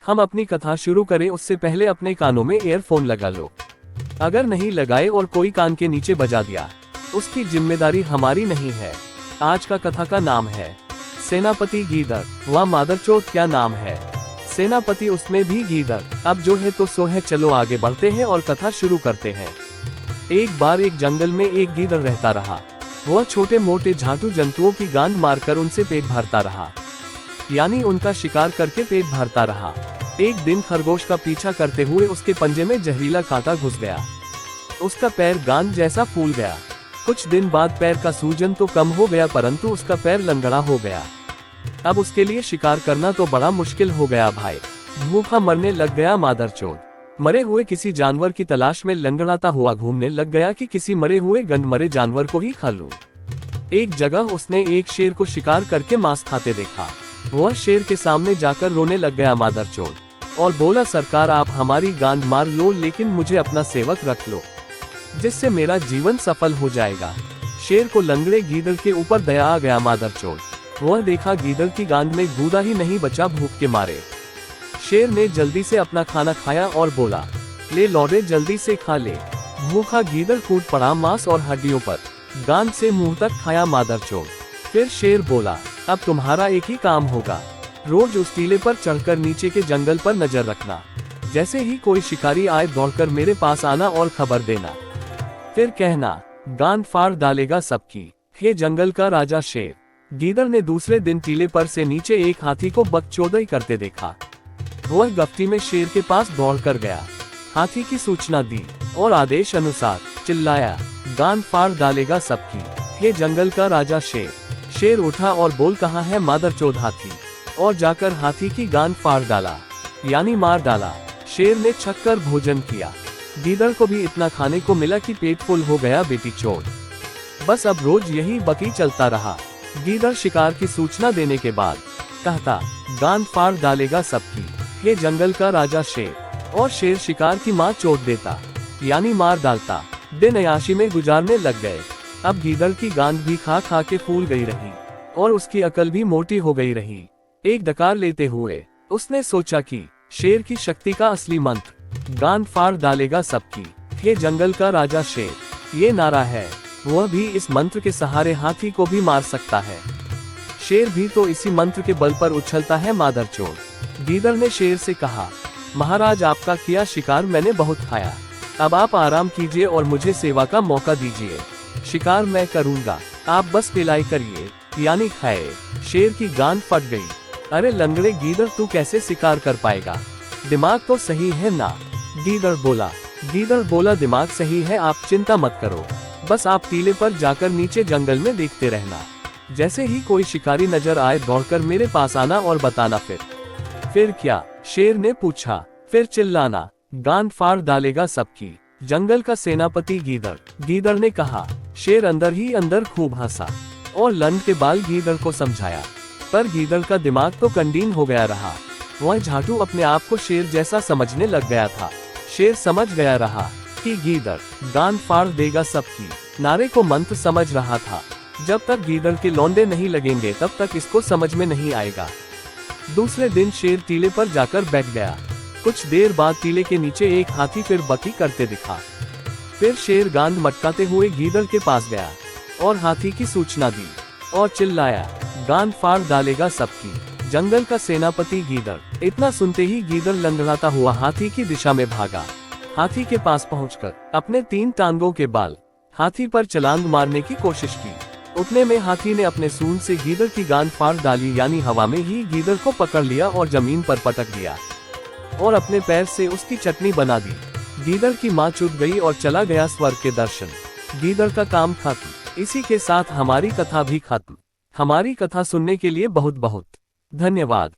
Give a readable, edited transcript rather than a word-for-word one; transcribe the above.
हम अपनी कथा शुरू करें उससे पहले अपने कानों में ईयरफोन लगा लो। अगर नहीं लगाए और कोई कान के नीचे बजा दिया, उसकी जिम्मेदारी हमारी नहीं है। आज का कथा का नाम है सेनापति गीदड़। वह मादरचोद क्या नाम है, सेनापति उसमें भी गीदड़। अब जो है तो सो है, चलो आगे बढ़ते हैं और कथा शुरू करते हैं। एक बार एक जंगल में एक गीदड़ रहता रहा। वह छोटे मोटे झांटू जंतुओं की गांड मारकर उनसे पेट भरता रहा, यानी उनका शिकार करके पेट भरता रहा। एक दिन खरगोश का पीछा करते हुए उसके पंजे में जहरीला कांटा घुस गया। उसका पैर गांड जैसा फूल गया। कुछ दिन बाद पैर का सूजन तो कम हो गया, परंतु उसका पैर लंगड़ा हो गया। अब उसके लिए शिकार करना तो बड़ा मुश्किल हो गया भाई। भूखा मरने लग गया मादरचोद। मरे हुए किसी जानवर की तलाश में लंगड़ाता हुआ घूमने लग गया कि किसी मरे हुए गंदमरे जानवर को ही खा लूं। एक जगह उसने एक शेर को शिकार करके मांस खाते देखा। वह शेर के सामने जाकर रोने लग गया मादरचोद, और बोला, सरकार आप हमारी गांड मार लो, लेकिन मुझे अपना सेवक रख लो, जिससे मेरा जीवन सफल हो जाएगा। शेर को लंगड़े गीदड़ के ऊपर दया आ गया मादरचोद। वह देखा गीदड़ की गांड में गूदा ही नहीं बचा भूख के मारे। शेर ने जल्दी से अपना खाना खाया और बोला, ले लौटे जल्दी से खा ले। भूखा गीदड़ कूद पड़ा मांस और हड्डियों पर, गांड से मुंह तक खाया मादरचोद। फिर शेर बोला, अब तुम्हारा एक ही काम होगा, रोज उस टीले पर चढ़कर नीचे के जंगल पर नजर रखना। जैसे ही कोई शिकारी आए दौड़कर मेरे पास आना और खबर देना। फिर कहना, गांड फाड़ डालेगा सबकी। हे जंगल का राजा शेर। गीदड़ ने दूसरे दिन टीले पर से नीचे एक हाथी को बकचोदई करते देखा। वह गफ्ती में शेर के पास दौड़कर गया, हाथी की सूचना दी और आदेश अनुसार चिल्लाया, गांड फाड़ डालेगा सबकी। हे जंगल का राजा शेर। शेर उठा और बोल, कहाँ है मादरचोद हाथी, और जाकर हाथी की गांड फाड़ डाला, यानी मार डाला। शेर ने छक्कर भोजन किया। गीदड़ को भी इतना खाने को मिला कि पेट फुल हो गया बेटी चोद। बस अब रोज यही बकी चलता रहा। गीदड़ शिकार की सूचना देने के बाद कहता, गांड फाड़ डालेगा सबकी। हे जंगल का राजा शेर। और शेर शिकार की माँ चोट देता, यानी मार डालता। दिन अयाशी में गुजारने लग गए। अब गीदड़ की गांड भी खा खा के फूल गई रही और उसकी अकल भी मोटी हो गई रही। एक डकार लेते हुए उसने सोचा कि शेर की शक्ति का असली मंत्र गांड फाड़ डालेगा सबकी। हे जंगल का राजा शेर, ये नारा है। वह भी इस मंत्र के सहारे हाथी को भी मार सकता है। शेर भी तो इसी मंत्र के बल पर उछलता है मादरचोद। गीदड़ ने शेर से कहा, महाराज आपका किया शिकार मैंने बहुत खाया, अब आप आराम कीजिए और मुझे सेवा का मौका दीजिए। शिकार मैं करूंगा, आप बस पिलाई करिए, यानी खाए। शेर की गांड फट गई। अरे लंगड़े गीदड़, तू कैसे शिकार कर पाएगा, दिमाग तो सही है ना। गीदड़ बोला दिमाग सही है, आप चिंता मत करो, बस आप टीले पर जाकर नीचे जंगल में देखते रहना। जैसे ही कोई शिकारी नजर आए दौड़कर मेरे पास आना और बताना। फिर क्या, शेर ने पूछा। फिर चिल्लाना, गांड फाड़ डालेगा सबकी। जंगल का सेनापति गीदड़ ने कहा। शेर अंदर ही अंदर खूब हंसा और लंड के बाल गीदड़ को समझाया, पर गीदड़ का दिमाग तो कंडीन हो गया रहा। वह झाटू अपने आप को शेर जैसा समझने लग गया था। शेर समझ गया रहा कि गीदड़ गांड फाड़ देगा सबकी नारे को मंत्र समझ रहा था। जब तक गीदड़ के लौंडे नहीं लगेंगे तब तक इसको समझ में नहीं आएगा। दूसरे दिन शेर टीले पर जाकर बैठ गया। कुछ देर बाद टीले के नीचे एक हाथी फिर बकी करते दिखा। फिर शेर गांड मटकाते हुए गीदड़ के पास गया और हाथी की सूचना दी और चिल्लाया, गांड फाड़ डालेगा सबकी। जंगल का सेनापति गीदड़। इतना सुनते ही गीदड़ लंगड़ाता हुआ हाथी की दिशा में भागा। हाथी के पास पहुंचकर अपने 3 टांगों के बाल हाथी पर छलांग मारने की कोशिश की। उतने में हाथी ने अपने सूंड से गीदड़ की गांड फाड़ डाली, यानी हवा में ही गीदड़ को पकड़ लिया और जमीन पर पटक दिया और अपने पैर से उसकी चटनी बना दी। गीदड़ की माँ चुप गई और चला गया स्वर्ग के दर्शन। गीदड़ का काम खत्म। इसी के साथ हमारी कथा भी खत्म। हमारी कथा सुनने के लिए बहुत बहुत धन्यवाद।